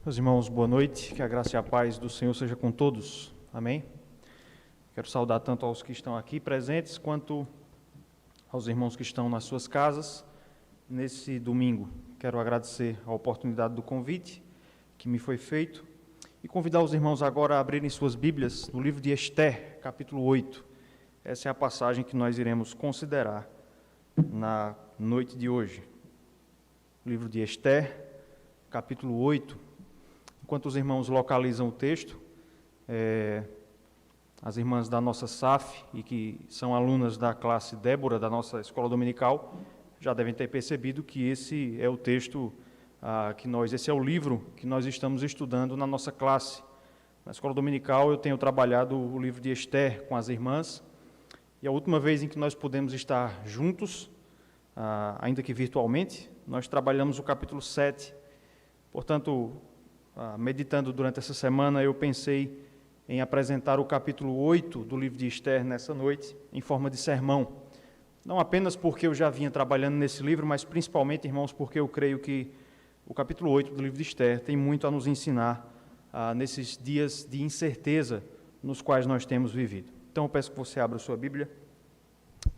Meus irmãos, boa noite, que a graça e a paz do Senhor seja com todos, amém? Quero saudar tanto aos que estão aqui presentes, quanto aos irmãos que estão nas suas casas, nesse domingo. Quero agradecer a oportunidade do convite que me foi feito e convidar os irmãos agora a abrirem suas Bíblias no livro de Esther, capítulo 8. Essa é a passagem que nós iremos considerar na noite de hoje. Livro de Esther, capítulo 8. Enquanto os irmãos localizam o texto, as irmãs da nossa SAF e que são alunas da classe Débora, da nossa escola dominical, já devem ter percebido que esse é o texto esse é o livro que nós estamos estudando na nossa classe. Na escola dominical eu tenho trabalhado o livro de Esther com as irmãs, e a última vez em que nós pudemos estar juntos, ainda que virtualmente, nós trabalhamos o capítulo 7. Portanto, meditando durante essa semana, eu pensei em apresentar o capítulo 8 do livro de Esther nessa noite, em forma de sermão. Não apenas porque eu já vinha trabalhando nesse livro, mas principalmente, irmãos, porque eu creio que o capítulo 8 do livro de Esther tem muito a nos ensinar nesses dias de incerteza nos quais nós temos vivido. Então, eu peço que você abra sua Bíblia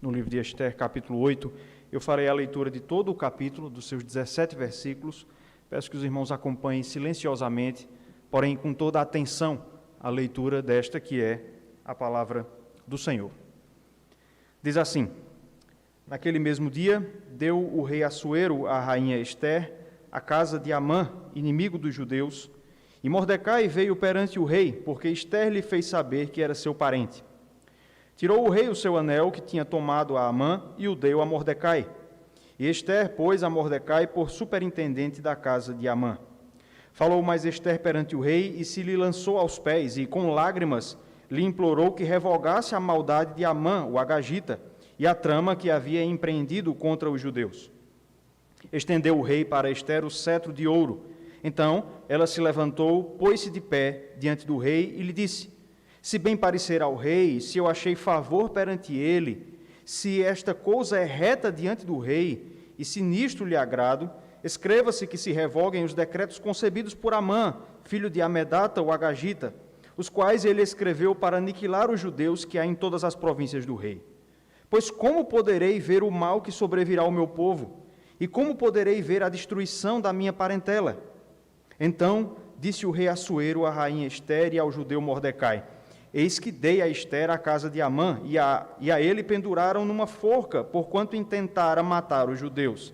no livro de Esther, capítulo 8. Eu farei a leitura de todo o capítulo, dos seus 17 versículos. Peço que os irmãos acompanhem silenciosamente, porém com toda a atenção, a leitura desta que é a palavra do Senhor. Diz assim: naquele mesmo dia, deu o rei Assuero à rainha Esther a casa de Amã, inimigo dos judeus, e Mordecai veio perante o rei, porque Esther lhe fez saber que era seu parente. Tirou o rei o seu anel que tinha tomado a Amã e o deu a Mordecai. E Esther pôs a Mordecai por superintendente da casa de Amã. Falou mais Esther perante o rei e se lhe lançou aos pés, e com lágrimas lhe implorou que revogasse a maldade de Amã, o agagita, e a trama que havia empreendido contra os judeus. Estendeu o rei para Esther o cetro de ouro. Então ela se levantou, pôs-se de pé diante do rei e lhe disse: se bem parecer ao rei, se eu achei favor perante ele, se esta coisa é reta diante do rei, e se nisto lhe agrado, escreva-se que se revoguem os decretos concebidos por Amã, filho de Amedata, o agagita, os quais ele escreveu para aniquilar os judeus que há em todas as províncias do rei. Pois como poderei ver o mal que sobrevirá ao meu povo? E como poderei ver a destruição da minha parentela? Então disse o rei Assuero à rainha Esther e ao judeu Mordecai: eis que dei a Esther a casa de Amã, e a ele penduraram numa forca, porquanto intentara matar os judeus.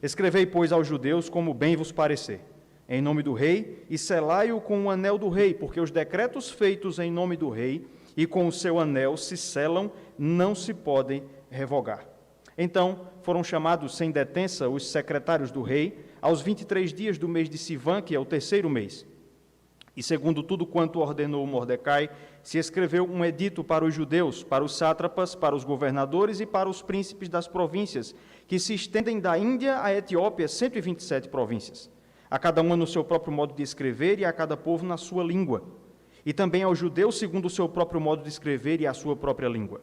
Escrevei, pois, aos judeus como bem vos parecer, em nome do rei, e selai-o com o anel do rei, porque os decretos feitos em nome do rei e com o seu anel se selam, não se podem revogar. Então foram chamados sem detença os secretários do rei, aos 23 dias do mês de Sivan, que é o terceiro mês. E segundo tudo quanto ordenou Mordecai, se escreveu um edito para os judeus, para os sátrapas, para os governadores e para os príncipes das províncias, que se estendem da Índia à Etiópia, 127 províncias, a cada uma no seu próprio modo de escrever e a cada povo na sua língua, e também aos judeus segundo o seu próprio modo de escrever e a sua própria língua.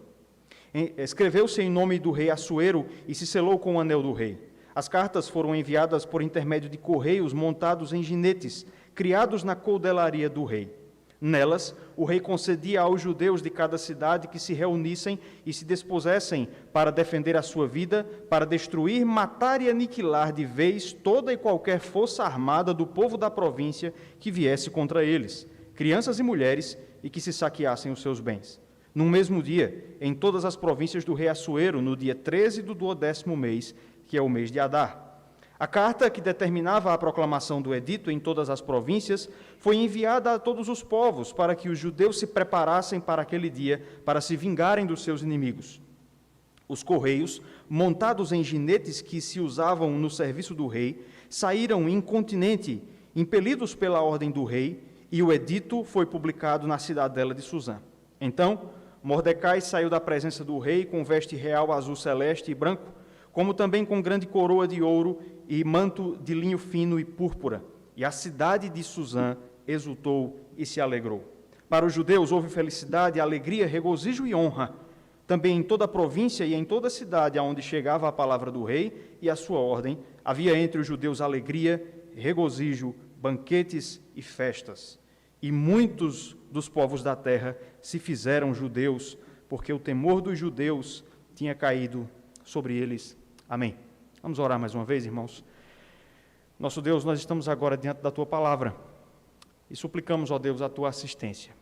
Escreveu-se em nome do rei Assuero e se selou com o anel do rei. As cartas foram enviadas por intermédio de correios montados em jinetes, criados na coudelaria do rei. Nelas, o rei concedia aos judeus de cada cidade que se reunissem e se dispusessem para defender a sua vida, para destruir, matar e aniquilar de vez toda e qualquer força armada do povo da província que viesse contra eles, crianças e mulheres, e que se saqueassem os seus bens. No mesmo dia, em todas as províncias do rei Assuero, no dia 13 do 12º mês, que é o mês de Adar. A carta que determinava a proclamação do edito em todas as províncias foi enviada a todos os povos para que os judeus se preparassem para aquele dia, para se vingarem dos seus inimigos. Os correios, montados em jinetes que se usavam no serviço do rei, saíram incontinenti, impelidos pela ordem do rei, e o edito foi publicado na cidadela de Suzã. Então, Mordecai saiu da presença do rei com veste real azul celeste e branco, como também com grande coroa de ouro e manto de linho fino e púrpura. E a cidade de Suzã exultou e se alegrou. Para os judeus houve felicidade, alegria, regozijo e honra. Também em toda a província e em toda a cidade aonde chegava a palavra do rei e a sua ordem, havia entre os judeus alegria, regozijo, banquetes e festas, e muitos dos povos da terra se fizeram judeus, porque o temor dos judeus tinha caído sobre eles. Amém. Vamos orar mais uma vez, irmãos. Nosso Deus, nós estamos agora diante da Tua palavra e suplicamos, ó Deus, a Tua assistência.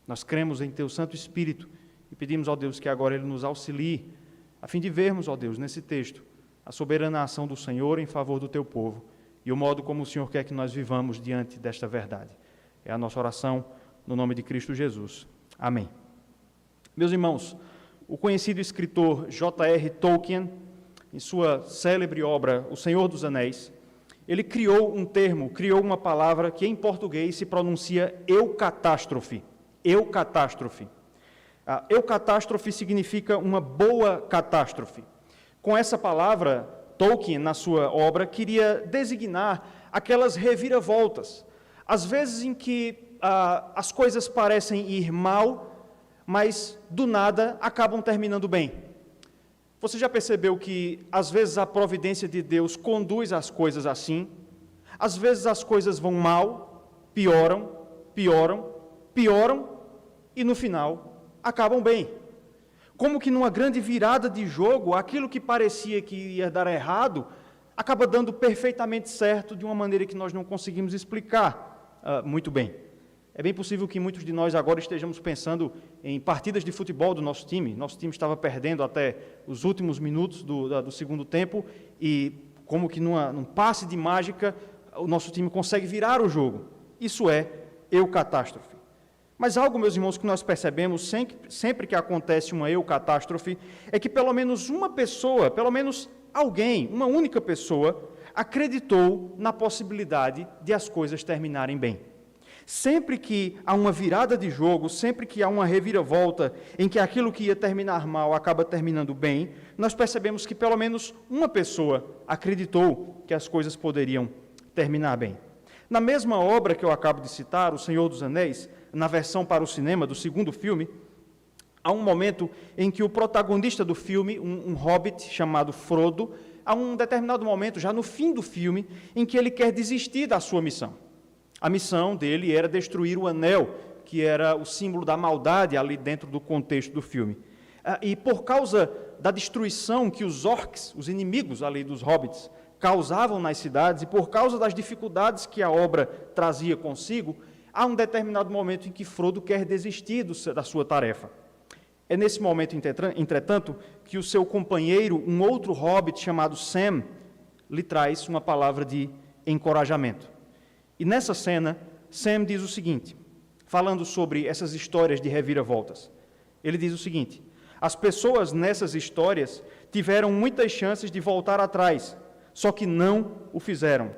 Nós cremos em Teu Santo Espírito e pedimos, ó Deus, que agora Ele nos auxilie, a fim de vermos, ó Deus, nesse texto, a soberana ação do Senhor em favor do Teu povo e o modo como o Senhor quer que nós vivamos diante desta verdade. É a nossa oração no nome de Cristo Jesus. Amém. Meus irmãos, o conhecido escritor J.R. Tolkien, em sua célebre obra O Senhor dos Anéis, ele criou um termo, criou uma palavra que em português se pronuncia eucatástrofe. Eucatástrofe. Eucatástrofe significa uma boa catástrofe. Com essa palavra, Tolkien, na sua obra, queria designar aquelas reviravoltas, às vezes em que as coisas parecem ir mal, mas do nada acabam terminando bem. Você já percebeu que às vezes a providência de Deus conduz as coisas assim? Às vezes as coisas vão mal, pioram e no final acabam bem. Como que numa grande virada de jogo, aquilo que parecia que ia dar errado, acaba dando perfeitamente certo de uma maneira que nós não conseguimos explicar muito bem. É bem possível que muitos de nós agora estejamos pensando em partidas de futebol do nosso time. Nosso time estava perdendo até os últimos minutos do segundo tempo e, como que num passe de mágica, o nosso time consegue virar o jogo. Isso é eucatástrofe. Mas algo, meus irmãos, que nós percebemos sempre que acontece uma eucatástrofe é que pelo menos uma pessoa, pelo menos alguém, uma única pessoa, acreditou na possibilidade de as coisas terminarem bem. Sempre que há uma virada de jogo, sempre que há uma reviravolta em que aquilo que ia terminar mal acaba terminando bem, nós percebemos que pelo menos uma pessoa acreditou que as coisas poderiam terminar bem. Na mesma obra que eu acabo de citar, O Senhor dos Anéis, na versão para o cinema do segundo filme, há um momento em que o protagonista do filme, um hobbit chamado Frodo, há um determinado momento, já no fim do filme, em que ele quer desistir da sua missão. A missão dele era destruir o anel, que era o símbolo da maldade ali dentro do contexto do filme. E por causa da destruição que os orcs, os inimigos ali dos hobbits, causavam nas cidades, e por causa das dificuldades que a obra trazia consigo, há um determinado momento em que Frodo quer desistir da sua tarefa. É nesse momento, entretanto, que o seu companheiro, um outro hobbit chamado Sam, lhe traz uma palavra de encorajamento. E nessa cena, Sam diz o seguinte, falando sobre essas histórias de reviravoltas. Ele diz o seguinte: as pessoas nessas histórias tiveram muitas chances de voltar atrás, só que não o fizeram.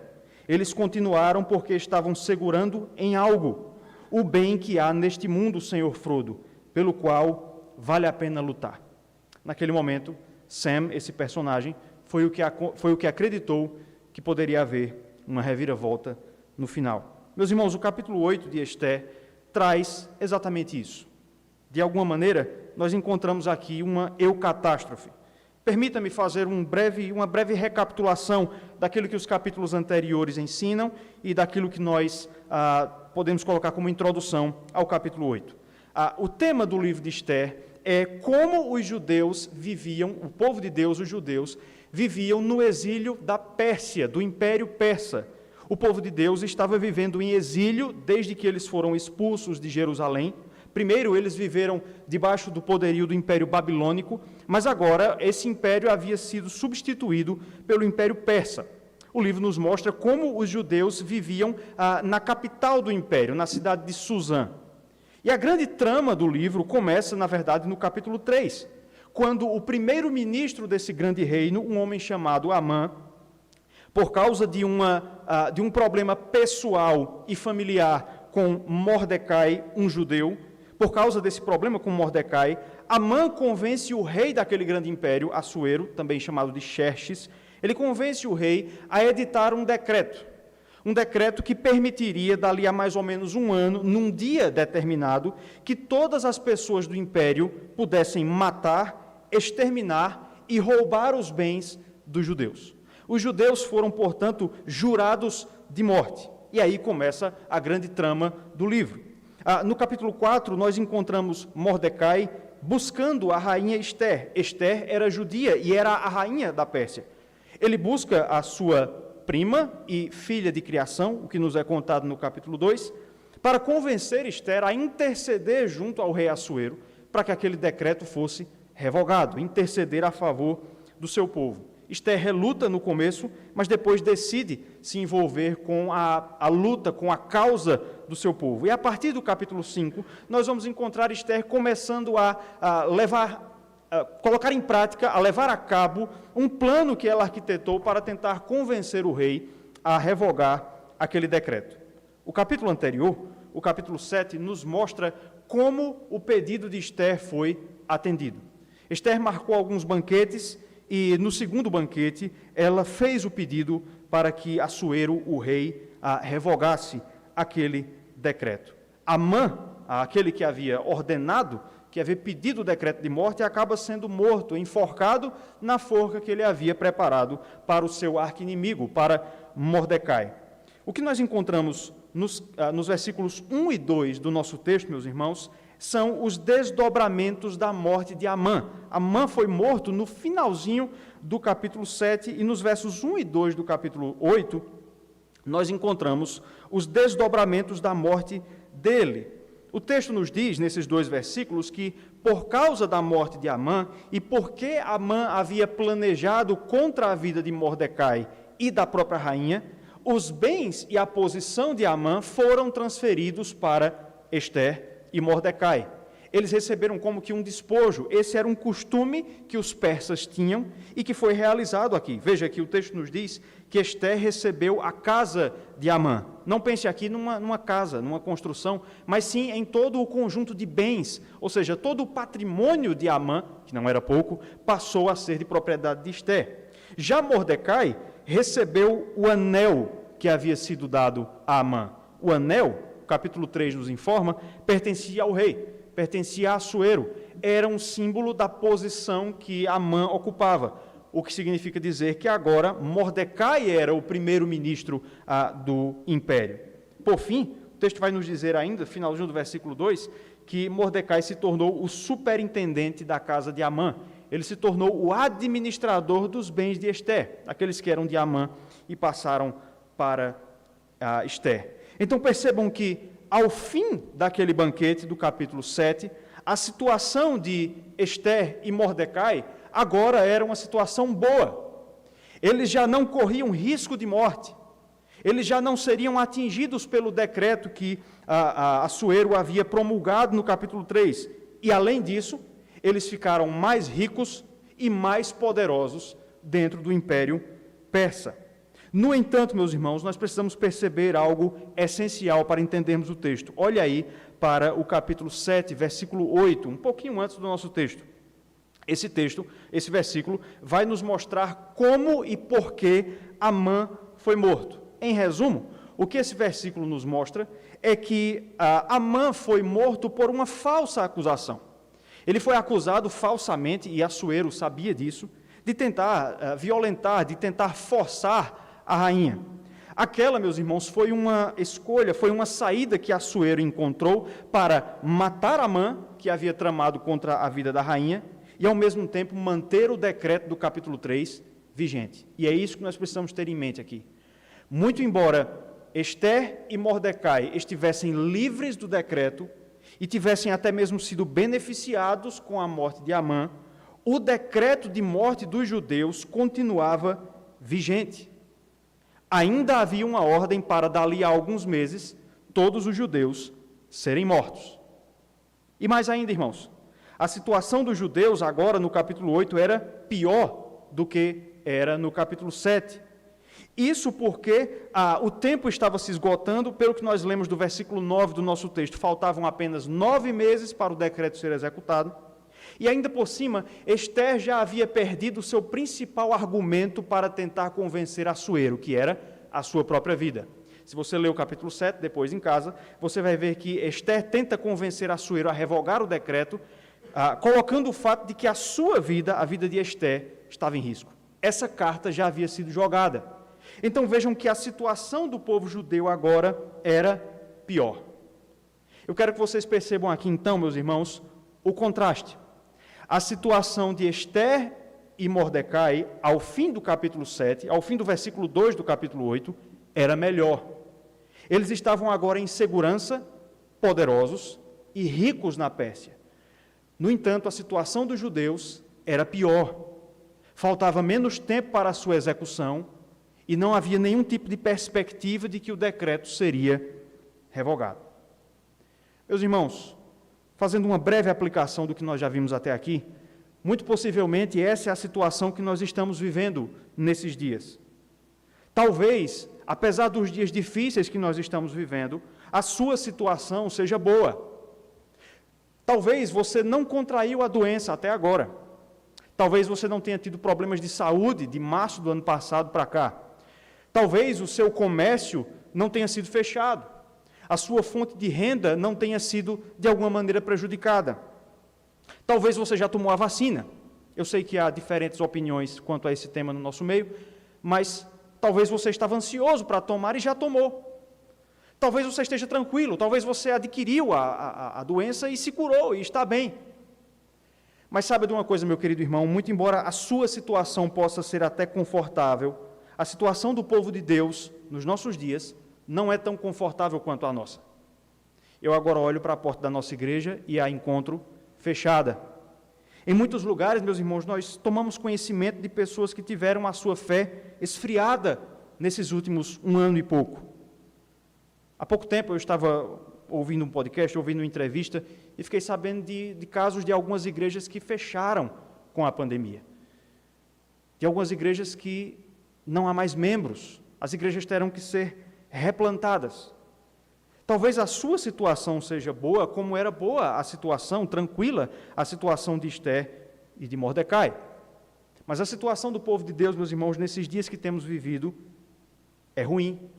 Eles continuaram porque estavam segurando em algo, o bem que há neste mundo, Senhor Frodo, pelo qual vale a pena lutar. Naquele momento, Sam, esse personagem, foi o que acreditou que poderia haver uma reviravolta no final. Meus irmãos, o capítulo 8 de Esther traz exatamente isso. De alguma maneira, nós encontramos aqui uma eucatástrofe. Permita-me fazer uma breve recapitulação daquilo que os capítulos anteriores ensinam e daquilo que nós podemos colocar como introdução ao capítulo 8. O tema do livro de Esther é como os judeus viviam, o povo de Deus, os judeus, viviam no exílio da Pérsia, do Império Persa. O povo de Deus estava vivendo em exílio desde que eles foram expulsos de Jerusalém. Primeiro, eles viveram debaixo do poderio do Império Babilônico, mas agora esse império havia sido substituído pelo Império Persa. O livro nos mostra como os judeus viviam na capital do império, na cidade de Suzã. E a grande trama do livro começa, na verdade, no capítulo 3, quando o primeiro-ministro desse grande reino, um homem chamado Amã, por causa de um problema pessoal e familiar com Mordecai, um judeu, por causa desse problema com Mordecai, Amã convence o rei daquele grande império, Assuero, também chamado de Xerxes, ele convence o rei a editar um decreto que permitiria, dali a mais ou menos um ano, num dia determinado, que todas as pessoas do império pudessem matar, exterminar e roubar os bens dos judeus. Os judeus foram, portanto, jurados de morte. E aí começa a grande trama do livro. No capítulo 4, nós encontramos Mordecai buscando a rainha Ester. Ester era judia e era a rainha da Pérsia. Ele busca a sua prima e filha de criação, o que nos é contado no capítulo 2, para convencer Ester a interceder junto ao rei Assuero para que aquele decreto fosse revogado, interceder a favor do seu povo. Ester reluta no começo, mas depois decide se envolver com a luta, com a causa do seu povo. E a partir do capítulo 5, nós vamos encontrar Ester começando a colocar em prática, a levar a cabo um plano que ela arquitetou para tentar convencer o rei a revogar aquele decreto. O capítulo anterior, o capítulo 7, nos mostra como o pedido de Ester foi atendido. Ester marcou alguns banquetes e, no segundo banquete, ela fez o pedido para que Assuero, o rei, revogasse aquele decreto. Amã, aquele que havia ordenado, que havia pedido o decreto de morte, acaba sendo morto, enforcado na forca que ele havia preparado para o seu arqui-inimigo, para Mordecai. O que nós encontramos nos versículos 1 e 2 do nosso texto, meus irmãos, são os desdobramentos da morte de Amã. Amã foi morto no finalzinho do capítulo 7 e nos versos 1 e 2 do capítulo 8, nós encontramos os desdobramentos da morte dele. O texto nos diz, nesses dois versículos, que por causa da morte de Amã e porque Amã havia planejado contra a vida de Mordecai e da própria rainha, os bens e a posição de Amã foram transferidos para Ester e Mordecai. Eles receberam como que um despojo. Esse era um costume que os persas tinham e que foi realizado aqui. Veja que o texto nos diz que Ester recebeu a casa de Amã. Não pense aqui numa casa, numa construção, mas sim em todo o conjunto de bens, ou seja, todo o patrimônio de Amã, que não era pouco, passou a ser de propriedade de Ester. Já Mordecai recebeu o anel que havia sido dado a Amã. O anel, capítulo 3 nos informa, pertencia ao rei, pertencia a Assuero, era um símbolo da posição que Amã ocupava, o que significa dizer que agora Mordecai era o primeiro-ministro do império. Por fim, o texto vai nos dizer ainda, finalzinho do versículo 2, que Mordecai se tornou o superintendente da casa de Amã. Ele se tornou o administrador dos bens de Ester, aqueles que eram de Amã e passaram para Ester. Então percebam que, ao fim daquele banquete do capítulo 7, a situação de Ester e Mordecai agora era uma situação boa. Eles já não corriam risco de morte. Eles já não seriam atingidos pelo decreto que Assuero havia promulgado no capítulo 3. E, além disso, eles ficaram mais ricos e mais poderosos dentro do Império Persa. No entanto, meus irmãos, nós precisamos perceber algo essencial para entendermos o texto. Olha aí para o capítulo 7, versículo 8, um pouquinho antes do nosso texto. Esse texto, esse versículo, vai nos mostrar como e por que Amã foi morto. Em resumo, o que esse versículo nos mostra é que Amã foi morto por uma falsa acusação. Ele foi acusado falsamente, e Assuero sabia disso, de tentar violentar, de tentar forçar a rainha. Aquela, meus irmãos, foi uma escolha, foi uma saída que Assuero encontrou para matar Amã, que havia tramado contra a vida da rainha, e ao mesmo tempo manter o decreto do capítulo 3 vigente. E é isso que nós precisamos ter em mente aqui. Muito embora Ester e Mordecai estivessem livres do decreto e tivessem até mesmo sido beneficiados com a morte de Amã, o decreto de morte dos judeus continuava vigente. Ainda havia uma ordem para, dali a alguns meses, todos os judeus serem mortos. E mais ainda, irmãos, a situação dos judeus agora no capítulo 8 era pior do que era no capítulo 7. Isso porque o tempo estava se esgotando, pelo que nós lemos do versículo 9 do nosso texto. Faltavam apenas 9 meses para o decreto ser executado. E ainda por cima, Ester já havia perdido o seu principal argumento para tentar convencer Assuero, que era a sua própria vida. Se você ler o capítulo 7, depois em casa, você vai ver que Ester tenta convencer Assuero a revogar o decreto, colocando o fato de que a sua vida, a vida de Ester, estava em risco. Essa carta já havia sido jogada. Então vejam que a situação do povo judeu agora era pior. Eu quero que vocês percebam aqui então, meus irmãos, o contraste. A situação de Ester e Mordecai, ao fim do capítulo 7, ao fim do versículo 2 do capítulo 8, era melhor. Eles estavam agora em segurança, poderosos e ricos na Pérsia. No entanto, a situação dos judeus era pior. Faltava menos tempo para a sua execução e não havia nenhum tipo de perspectiva de que o decreto seria revogado. Meus irmãos, fazendo uma breve aplicação do que nós já vimos até aqui, muito possivelmente essa é a situação que nós estamos vivendo nesses dias. Talvez, apesar dos dias difíceis que nós estamos vivendo, a sua situação seja boa. Talvez você não contraiu a doença até agora. Talvez você não tenha tido problemas de saúde de março do ano passado para cá. Talvez o seu comércio não tenha sido fechado. A sua fonte de renda não tenha sido, de alguma maneira, prejudicada. Talvez você já tomou a vacina. Eu sei que há diferentes opiniões quanto a esse tema no nosso meio, mas talvez você estava ansioso para tomar e já tomou. Talvez você esteja tranquilo, talvez você adquiriu a doença e se curou e está bem. Mas sabe de uma coisa, meu querido irmão, muito embora a sua situação possa ser até confortável, a situação do povo de Deus, nos nossos dias, não é tão confortável quanto a nossa. Eu agora olho para a porta da nossa igreja e a encontro fechada. Em muitos lugares, meus irmãos, nós tomamos conhecimento de pessoas que tiveram a sua fé esfriada nesses últimos 1 ano e pouco. Há pouco tempo eu estava ouvindo um podcast, ouvindo uma entrevista, e fiquei sabendo de casos de algumas igrejas que fecharam com a pandemia. De algumas igrejas que não há mais membros, as igrejas terão que ser replantadas. Talvez a sua situação seja boa, como era boa a situação, tranquila, a situação de Ester e de Mordecai. Mas a situação do povo de Deus, meus irmãos, nesses dias que temos vivido, é ruim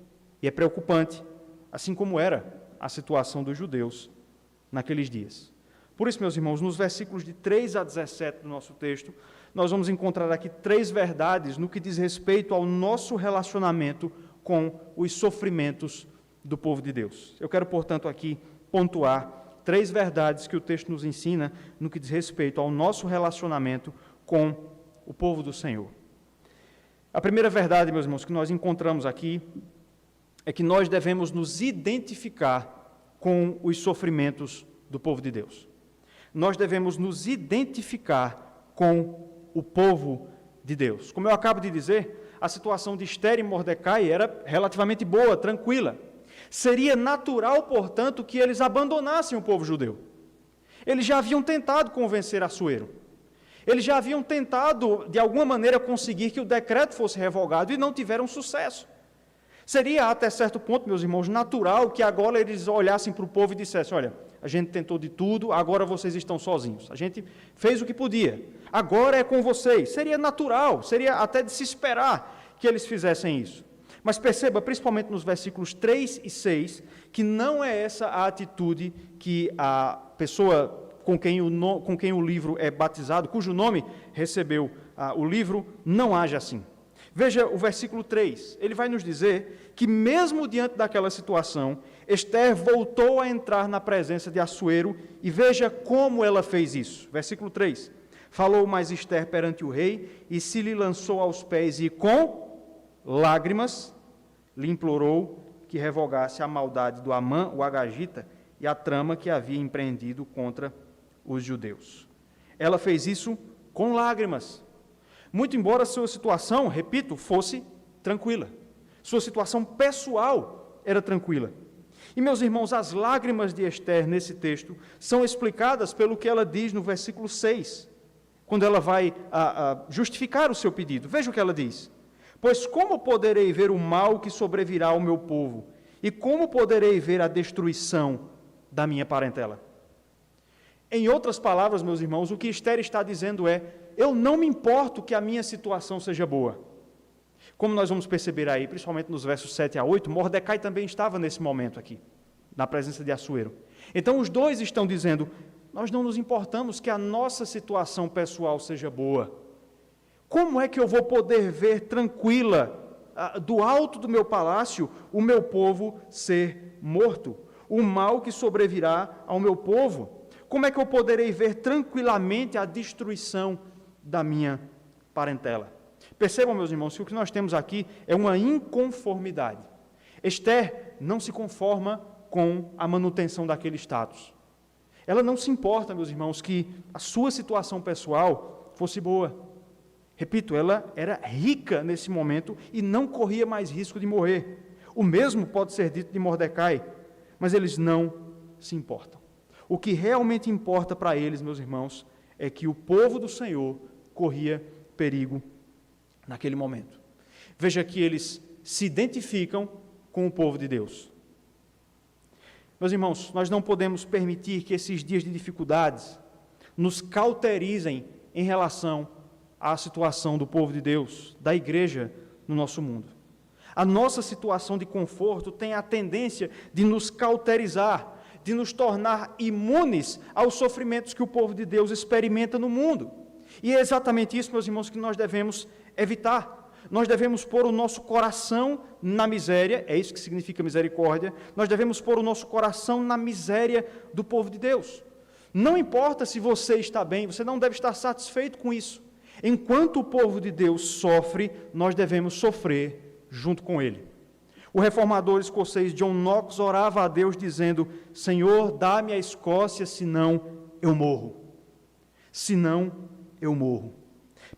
e é preocupante, assim como era a situação dos judeus naqueles dias. Por isso, meus irmãos, nos versículos de 3 a 17 do nosso texto, nós vamos encontrar aqui 3 verdades no que diz respeito ao nosso relacionamento com os sofrimentos do povo de Deus. Eu quero, portanto, aqui pontuar 3 verdades que o texto nos ensina no que diz respeito ao nosso relacionamento com o povo do Senhor. A primeira verdade, meus irmãos, que nós encontramos aqui é que nós devemos nos identificar com os sofrimentos do povo de Deus. Nós devemos nos identificar com o povo de Deus. Como eu acabo de dizer, a situação de Ester e Mordecai era relativamente boa, tranquila. Seria natural, portanto, que eles abandonassem o povo judeu. Eles já haviam tentado convencer Assuero. Eles já haviam tentado, de alguma maneira, conseguir que o decreto fosse revogado e não tiveram sucesso. Seria, até certo ponto, meus irmãos, natural que agora eles olhassem para o povo e dissessem: olha, a gente tentou de tudo, agora vocês estão sozinhos. A gente fez o que podia, agora é com vocês. Seria natural, seria até de se esperar que eles fizessem isso. Mas perceba, principalmente nos versículos 3 e 6, que não é essa a atitude que a pessoa com quem o livro é batizado, cujo nome recebeu o livro, não age assim. Veja o versículo 3, ele vai nos dizer que mesmo diante daquela situação, Ester voltou a entrar na presença de Assuero e veja como ela fez isso. Versículo 3, falou mais Ester perante o rei e se lhe lançou aos pés e com lágrimas lhe implorou que revogasse a maldade do Amã, o Agagita, e a trama que havia empreendido contra os judeus. Ela fez isso com lágrimas. Muito embora sua situação, repito, fosse tranquila. Sua situação pessoal era tranquila. E, meus irmãos, as lágrimas de Ester nesse texto são explicadas pelo que ela diz no versículo 6, quando ela vai justificar o seu pedido. Veja o que ela diz. Pois como poderei ver o mal que sobrevirá ao meu povo? E como poderei ver a destruição da minha parentela? Em outras palavras, meus irmãos, o que Ester está dizendo é: eu não me importo que a minha situação seja boa. Como nós vamos perceber aí, principalmente nos versos 7 a 8, Mordecai também estava nesse momento aqui, na presença de Assuero. Então os dois estão dizendo: nós não nos importamos que a nossa situação pessoal seja boa. Como é que eu vou poder ver tranquila do alto do meu palácio o meu povo ser morto, o mal que sobrevirá ao meu povo. Como é que eu poderei ver tranquilamente a destruição da minha parentela? Percebam, meus irmãos, que o que nós temos aqui é uma inconformidade. Esther não se conforma com a manutenção daquele status. Ela não se importa, meus irmãos, que a sua situação pessoal fosse boa. Repito, ela era rica nesse momento e não corria mais risco de morrer. O mesmo pode ser dito de Mordecai, mas eles não se importam. O que realmente importa para eles, meus irmãos, é que o povo do Senhor corria perigo naquele momento. Veja que eles se identificam com o povo de Deus. Meus irmãos, nós não podemos permitir que esses dias de dificuldades nos cauterizem em relação à situação do povo de Deus, da igreja no nosso mundo. A nossa situação de conforto tem a tendência de nos cauterizar, de nos tornar imunes aos sofrimentos que o povo de Deus experimenta no mundo. E é exatamente isso, meus irmãos, que nós devemos evitar. Nós devemos pôr o nosso coração na miséria, é isso que significa misericórdia, nós devemos pôr o nosso coração na miséria do povo de Deus. Não importa se você está bem, você não deve estar satisfeito com isso. Enquanto o povo de Deus sofre, nós devemos sofrer junto com ele. O reformador escocês John Knox orava a Deus dizendo: Senhor, dá-me a Escócia, senão eu morro. Senão eu morro.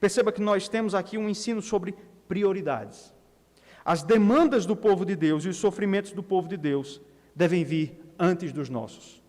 Perceba que nós temos aqui um ensino sobre prioridades. As demandas do povo de Deus e os sofrimentos do povo de Deus devem vir antes dos nossos.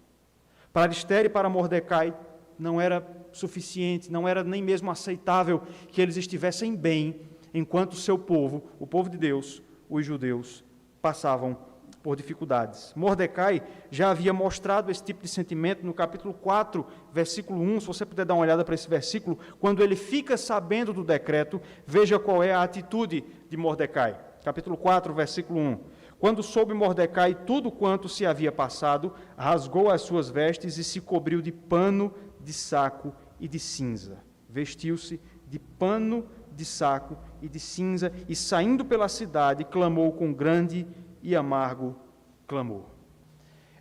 Para Esther e para Mordecai não era suficiente, não era nem mesmo aceitável que eles estivessem bem, enquanto o seu povo, o povo de Deus, os judeus, passavam por dificuldades. Mordecai já havia mostrado esse tipo de sentimento no capítulo 4, versículo 1, se você puder dar uma olhada para esse versículo, quando ele fica sabendo do decreto, veja qual é a atitude de Mordecai. Capítulo 4, versículo 1. Quando soube Mordecai tudo quanto se havia passado, rasgou as suas vestes e se cobriu de pano, de saco e de cinza. Vestiu-se de pano, de saco e de cinza, e saindo pela cidade, clamou com grande e amargo clamor.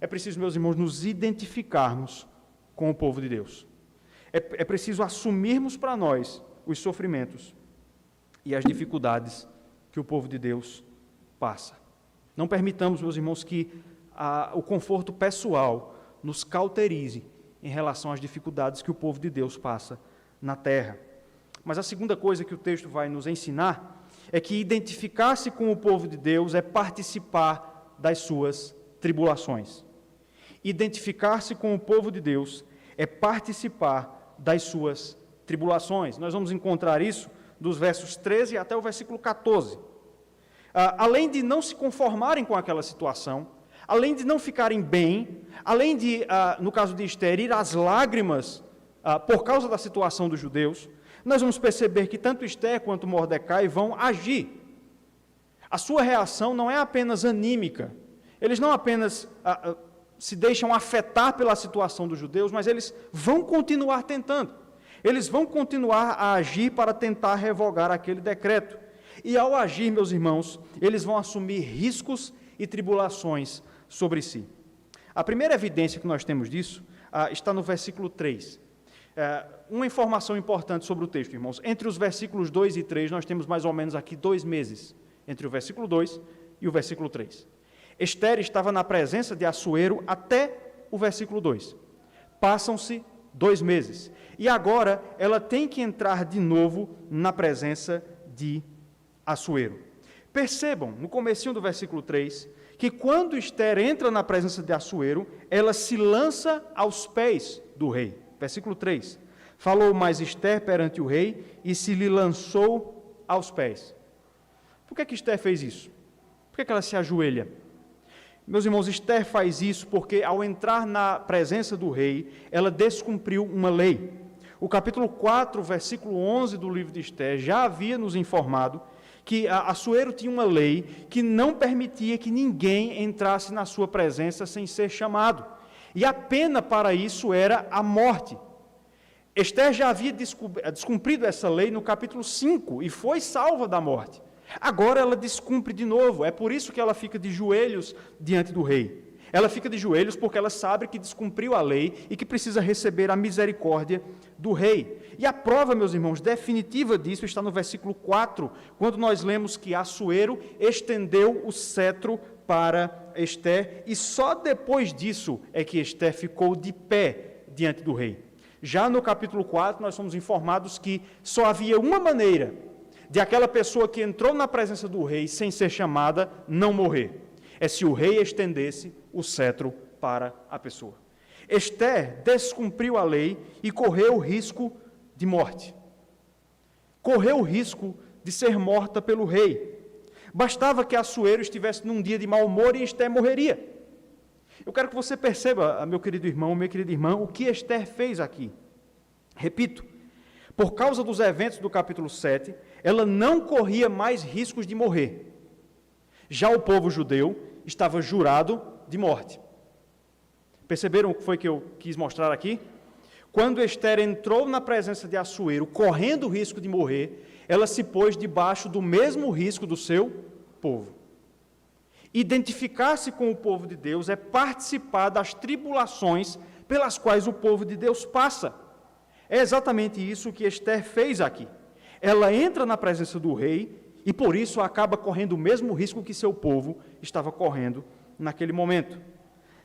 É preciso, meus irmãos, nos identificarmos com o povo de Deus. É preciso assumirmos para nós os sofrimentos e as dificuldades que o povo de Deus passa. Não permitamos, meus irmãos, que o conforto pessoal nos cauterize em relação às dificuldades que o povo de Deus passa na terra. Mas a segunda coisa que o texto vai nos ensinar é que identificar-se com o povo de Deus é participar das suas tribulações. Identificar-se com o povo de Deus é participar das suas tribulações. Nós vamos encontrar isso dos versos 13 até o versículo 14. Além de não se conformarem com aquela situação, além de não ficarem bem, além de, no caso de Esther, ir às lágrimas por causa da situação dos judeus, nós vamos perceber que tanto Esther quanto Mordecai vão agir. A sua reação não é apenas anímica. Eles não apenas se deixam afetar pela situação dos judeus, mas eles vão continuar tentando. Eles vão continuar a agir para tentar revogar aquele decreto. E ao agir, meus irmãos, eles vão assumir riscos e tribulações sobre si. A primeira evidência que nós temos disso está no versículo 3. Uma informação importante sobre o texto, irmãos. Entre os versículos 2 e 3, nós temos mais ou menos aqui 2 meses, entre o versículo 2 e o versículo 3. Esther estava na presença de Assuero até o versículo 2. Passam-se 2 meses. E agora ela tem que entrar de novo na presença de Assuero. Percebam, no comecinho do versículo 3, que quando Esther entra na presença de Assuero, ela se lança aos pés do rei. Versículo 3. Falou mais Esther perante o rei e se lhe lançou aos pés. Por que Esther fez isso? Por que ela se ajoelha? Meus irmãos, Esther faz isso porque ao entrar na presença do rei, ela descumpriu uma lei. O capítulo 4, versículo 11 do livro de Esther já havia nos informado que Assuero tinha uma lei que não permitia que ninguém entrasse na sua presença sem ser chamado. E a pena para isso era a morte. Esther já havia descumprido essa lei no capítulo 5 e foi salva da morte. Agora ela descumpre de novo, é por isso que ela fica de joelhos diante do rei. Ela fica de joelhos porque ela sabe que descumpriu a lei e que precisa receber a misericórdia do rei. E a prova, meus irmãos, definitiva disso está no versículo 4, quando nós lemos que Assuero estendeu o cetro para Ester, e só depois disso é que Ester ficou de pé diante do rei. Já no capítulo 4, nós somos informados que só havia uma maneira de aquela pessoa que entrou na presença do rei sem ser chamada não morrer. É se o rei estendesse o cetro para a pessoa. Ester descumpriu a lei e correu o risco de morte. Correu o risco de ser morta pelo rei. Bastava que Assuero estivesse num dia de mau humor e Ester morreria. Eu quero que você perceba, meu querido irmão, minha querida irmã, o que Ester fez aqui. Repito, por causa dos eventos do capítulo 7, ela não corria mais riscos de morrer. Já o povo judeu estava jurado de morte. Perceberam o que foi que eu quis mostrar aqui? Quando Ester entrou na presença de Assuero, correndo o risco de morrer, ela se pôs debaixo do mesmo risco do seu povo. Identificar-se com o povo de Deus é participar das tribulações pelas quais o povo de Deus passa. É exatamente isso que Ester fez aqui. Ela entra na presença do rei e, por isso, acaba correndo o mesmo risco que seu povo estava correndo naquele momento.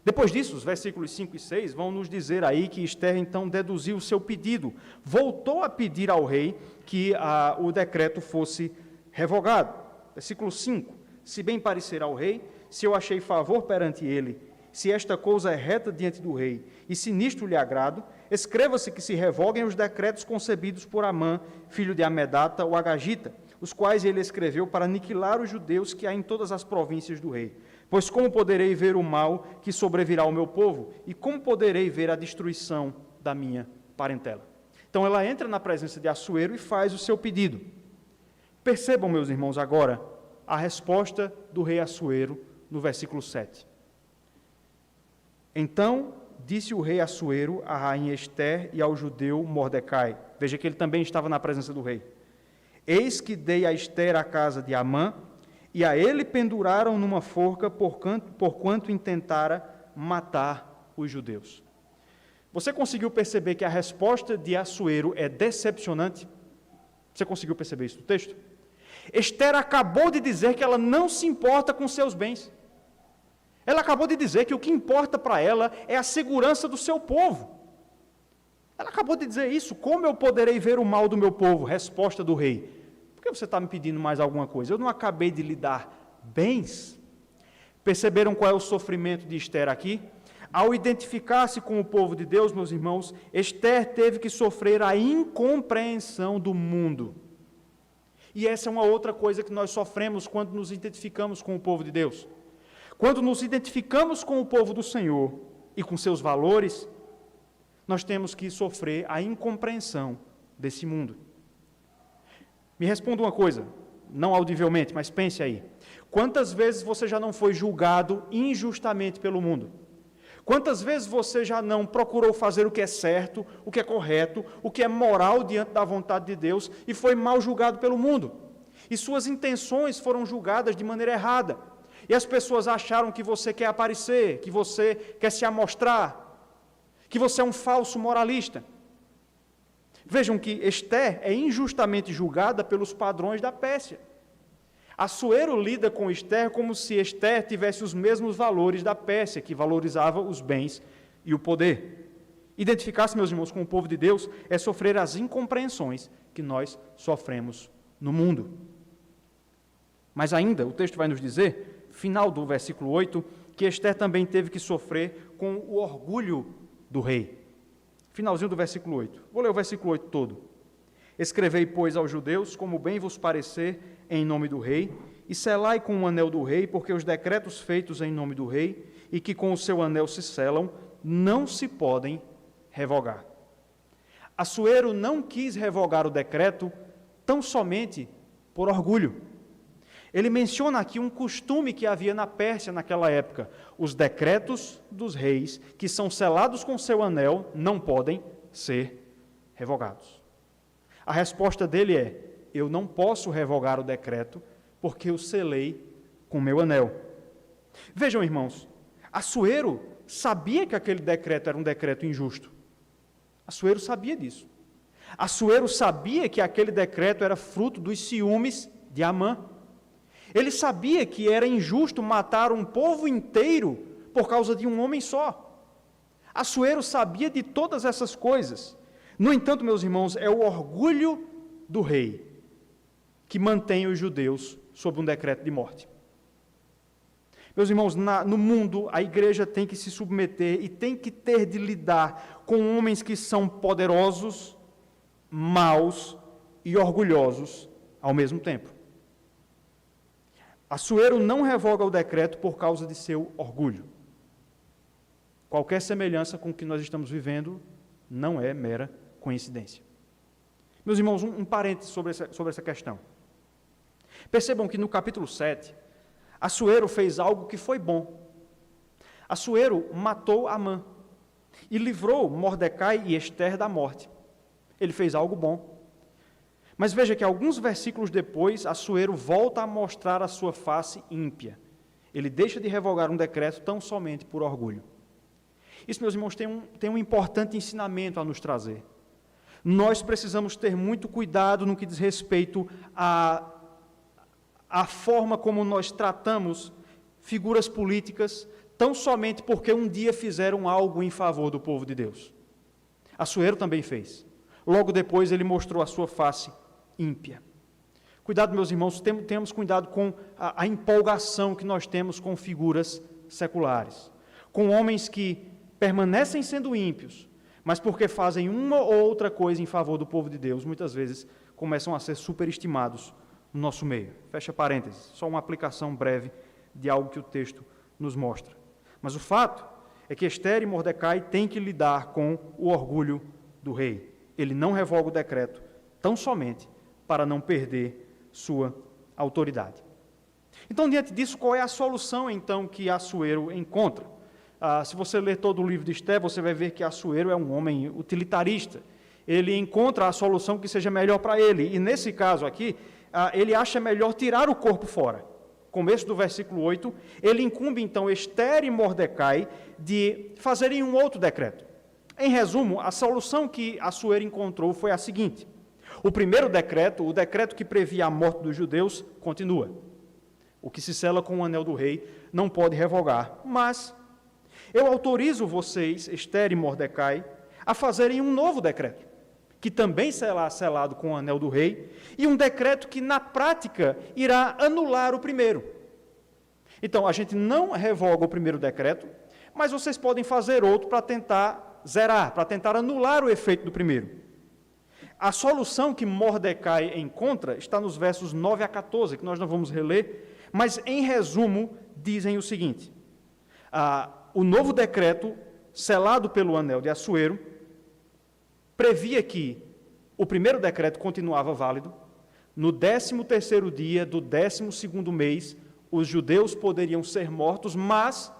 Depois disso, os versículos 5 e 6 vão nos dizer aí que Ester, então, deduziu o seu pedido. Voltou a pedir ao rei que o decreto fosse revogado. Versículo 5. Se bem parecer ao rei, se eu achei favor perante ele, se esta coisa é reta diante do rei, e se nisto lhe agrado, escreva-se que se revoguem os decretos concebidos por Amã, filho de Amedata, o Agagita, os quais ele escreveu para aniquilar os judeus que há em todas as províncias do rei. Pois como poderei ver o mal que sobrevirá ao meu povo? E como poderei ver a destruição da minha parentela? Então ela entra na presença de Assuero e faz o seu pedido. Percebam, meus irmãos, agora a resposta do rei Assuero no versículo 7. Então disse o rei Assuero à rainha Ester e ao judeu Mordecai. Veja que ele também estava na presença do rei. Eis que dei a Ester a casa de Amã, e a ele penduraram numa forca porquanto intentara matar os judeus. Você conseguiu perceber que a resposta de Assuero é decepcionante? Você conseguiu perceber isso no texto? Ester acabou de dizer que ela não se importa com seus bens. Ela acabou de dizer que o que importa para ela é a segurança do seu povo. Ela acabou de dizer isso. Como eu poderei ver o mal do meu povo? Resposta do rei. Por que você está me pedindo mais alguma coisa? Eu não acabei de lhe dar bens? Perceberam qual é o sofrimento de Ester aqui? Ao identificar-se com o povo de Deus, meus irmãos, Ester teve que sofrer a incompreensão do mundo. E essa é uma outra coisa que nós sofremos quando nos identificamos com o povo de Deus. Quando nos identificamos com o povo do Senhor e com seus valores, nós temos que sofrer a incompreensão desse mundo. Me responda uma coisa, não audivelmente, mas pense aí. Quantas vezes você já não foi julgado injustamente pelo mundo? Quantas vezes você já não procurou fazer o que é certo, o que é correto, o que é moral diante da vontade de Deus e foi mal julgado pelo mundo? E suas intenções foram julgadas de maneira errada. E as pessoas acharam que você quer aparecer, que você quer se amostrar, que você é um falso moralista. Vejam que Ester é injustamente julgada pelos padrões da Pérsia. Assuero lida com Ester como se Ester tivesse os mesmos valores da Pérsia, que valorizava os bens e o poder. Identificar-se, meus irmãos, com o povo de Deus é sofrer as incompreensões que nós sofremos no mundo. Mas ainda, o texto vai nos dizer, final do versículo 8, que Ester também teve que sofrer com o orgulho do rei. Finalzinho do versículo 8. Vou ler o versículo 8 todo. Escrevei, pois, aos judeus, como bem vos parecer, em nome do rei, e selai com o anel do rei, porque os decretos feitos em nome do rei, e que com o seu anel se selam, não se podem revogar. Assuero não quis revogar o decreto tão somente por orgulho. Ele menciona aqui um costume que havia na Pérsia naquela época. Os decretos dos reis, que são selados com seu anel, não podem ser revogados. A resposta dele é: eu não posso revogar o decreto, porque o selei com meu anel. Vejam, irmãos, Assuero sabia que aquele decreto era um decreto injusto. Assuero sabia disso. Assuero sabia que aquele decreto era fruto dos ciúmes de Amã. Ele sabia que era injusto matar um povo inteiro por causa de um homem só. Assuero sabia de todas essas coisas. No entanto, meus irmãos, é o orgulho do rei que mantém os judeus sob um decreto de morte. Meus irmãos, no mundo, a igreja tem que se submeter e tem que ter de lidar com homens que são poderosos, maus e orgulhosos ao mesmo tempo. Assuero não revoga o decreto por causa de seu orgulho. Qualquer semelhança com o que nós estamos vivendo não é mera coincidência. Meus irmãos, um parênteses sobre essa questão. Percebam que no capítulo 7, Assuero fez algo que foi bom. Assuero matou Amã e livrou Mordecai e Ester da morte. Ele fez algo bom. Mas veja que alguns versículos depois, Assuero volta a mostrar a sua face ímpia. Ele deixa de revogar um decreto tão somente por orgulho. Isso, meus irmãos, tem um importante ensinamento a nos trazer. Nós precisamos ter muito cuidado no que diz respeito à forma como nós tratamos figuras políticas, tão somente porque um dia fizeram algo em favor do povo de Deus. Assuero também fez. Logo depois ele mostrou a sua face ímpia. Cuidado, meus irmãos, temos cuidado com a empolgação que nós temos com figuras seculares, com homens que permanecem sendo ímpios, mas porque fazem uma ou outra coisa em favor do povo de Deus, muitas vezes começam a ser superestimados no nosso meio. Fecha parênteses, só uma aplicação breve de algo que o texto nos mostra. Mas o fato é que Ester e Mordecai têm que lidar com o orgulho do rei. Ele não revoga o decreto, tão somente para não perder sua autoridade. Então, diante disso, qual é a solução, então, que Assuero encontra? Se você ler todo o livro de Ester, você vai ver que Assuero é um homem utilitarista. Ele encontra a solução que seja melhor para ele. E, nesse caso aqui, ele acha melhor tirar o corpo fora. Começo do versículo 8, ele incumbe, então, Ester e Mordecai de fazerem um outro decreto. Em resumo, a solução que Assuero encontrou foi a seguinte: o primeiro decreto, o decreto que previa a morte dos judeus, continua. O que se sela com o anel do rei não pode revogar. Mas eu autorizo vocês, Ester e Mordecai, a fazerem um novo decreto, que também será selado com o anel do rei, e um decreto que, na prática, irá anular o primeiro. Então, a gente não revoga o primeiro decreto, mas vocês podem fazer outro para tentar zerar, para tentar anular o efeito do primeiro. A solução que Mordecai encontra está nos versos 9 a 14, que nós não vamos reler, mas, em resumo, dizem o seguinte: o novo decreto, selado pelo anel de Assuero, previa que o primeiro decreto continuava válido. No 13º dia do 12º mês, os judeus poderiam ser mortos, mas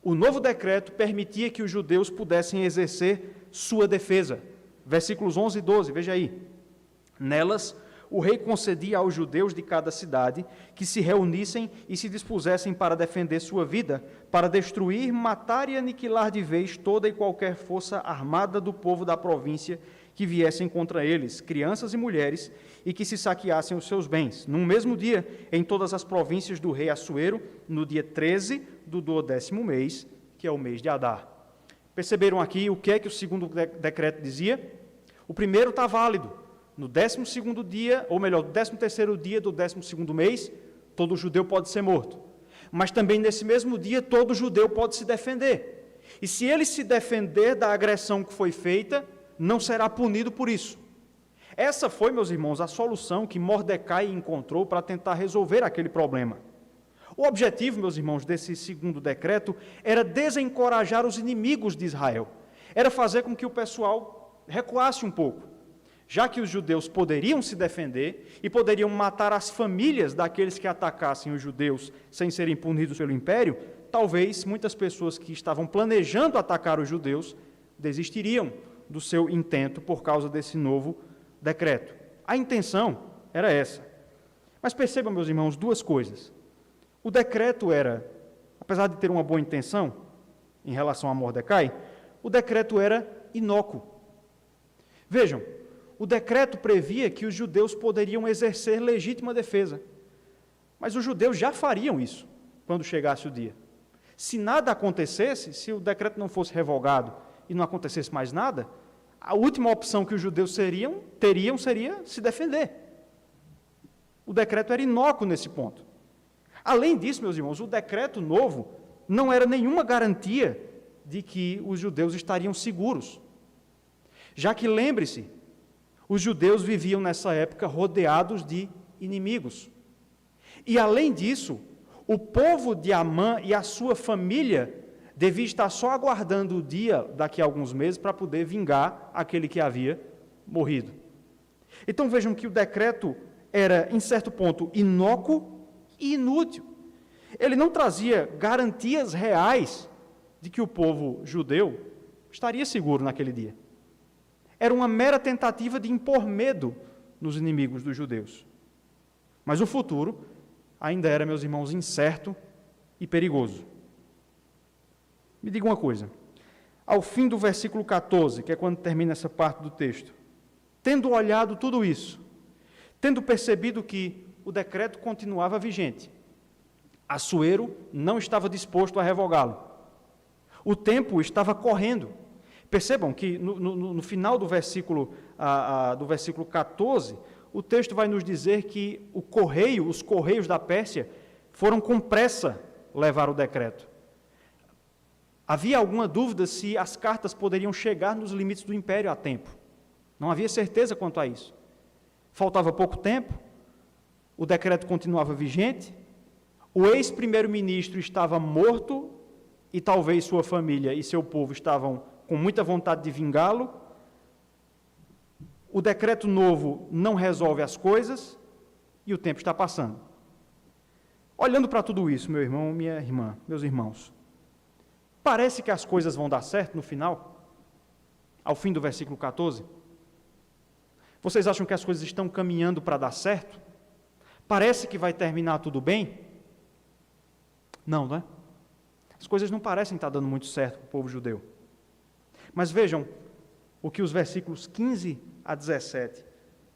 o novo decreto permitia que os judeus pudessem exercer sua defesa. Versículos 11 e 12, veja aí. Nelas, o rei concedia aos judeus de cada cidade que se reunissem e se dispusessem para defender sua vida, para destruir, matar e aniquilar de vez toda e qualquer força armada do povo da província que viessem contra eles, crianças e mulheres, e que se saqueassem os seus bens. Num mesmo dia, em todas as províncias do rei Assuero, no dia 13 do 12º mês, que é o mês de Adar. Perceberam aqui o que é que o segundo decreto dizia? O primeiro está válido. No 12º dia, ou melhor, no 13º dia do 12º mês, todo judeu pode ser morto. Mas também nesse mesmo dia, todo judeu pode se defender. E se ele se defender da agressão que foi feita, não será punido por isso. Essa foi, meus irmãos, a solução que Mordecai encontrou para tentar resolver aquele problema. O objetivo, meus irmãos, desse segundo decreto era desencorajar os inimigos de Israel. Era fazer com que o pessoal recuasse um pouco. Já que os judeus poderiam se defender e poderiam matar as famílias daqueles que atacassem os judeus sem serem punidos pelo império, talvez muitas pessoas que estavam planejando atacar os judeus desistiriam do seu intento por causa desse novo decreto. A intenção era essa. Mas percebam, meus irmãos, duas coisas. O decreto era, apesar de ter uma boa intenção em relação a Mordecai, o decreto era inócuo. Vejam, o decreto previa que os judeus poderiam exercer legítima defesa. Mas os judeus já fariam isso quando chegasse o dia. Se nada acontecesse, se o decreto não fosse revogado e não acontecesse mais nada, a última opção que os judeus teriam seria se defender. O decreto era inócuo nesse ponto. Além disso, meus irmãos, o decreto novo não era nenhuma garantia de que os judeus estariam seguros. Já que, lembre-se, os judeus viviam nessa época rodeados de inimigos. E, além disso, o povo de Amã e a sua família devia estar só aguardando o dia, daqui a alguns meses, para poder vingar aquele que havia morrido. Então, vejam que o decreto era, em certo ponto, inócuo e inútil. Ele não trazia garantias reais de que o povo judeu estaria seguro naquele dia. Era uma mera tentativa de impor medo nos inimigos dos judeus. Mas o futuro ainda era, meus irmãos, incerto e perigoso. Me diga uma coisa. Ao fim do versículo 14, que é quando termina essa parte do texto, tendo olhado tudo isso, tendo percebido que o decreto continuava vigente, Assuero não estava disposto a revogá-lo. O tempo estava correndo. Percebam que no final do versículo 14, o texto vai nos dizer que os correios da Pérsia foram com pressa levar o decreto. Havia alguma dúvida se as cartas poderiam chegar nos limites do império a tempo. Não havia certeza quanto a isso. Faltava pouco tempo, o decreto continuava vigente, o ex-primeiro-ministro estava morto e talvez sua família e seu povo estavam com muita vontade de vingá-lo. O decreto novo não resolve as coisas e o tempo está passando. Olhando para tudo isso, meu irmão, minha irmã, meus irmãos, parece que as coisas vão dar certo no final, ao fim do versículo 14. Vocês acham que as coisas estão caminhando para dar certo? Parece que vai terminar tudo bem? Não, não é? As coisas não parecem estar dando muito certo para o povo judeu. Mas vejam o que os versículos 15 a 17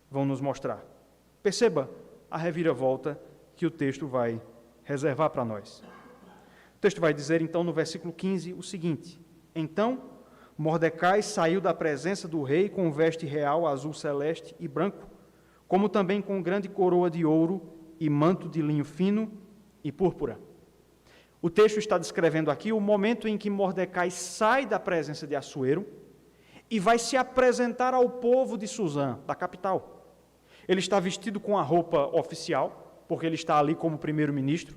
vão nos mostrar. Perceba a reviravolta que o texto vai reservar para nós. O texto vai dizer, então, no versículo 15, o seguinte: Então, Mordecai saiu da presença do rei com veste real azul celeste e branco, como também com grande coroa de ouro e manto de linho fino e púrpura. O texto está descrevendo aqui o momento em que Mordecai sai da presença de Assuero e vai se apresentar ao povo de Suzã, da capital. Ele está vestido com a roupa oficial, porque ele está ali como primeiro-ministro,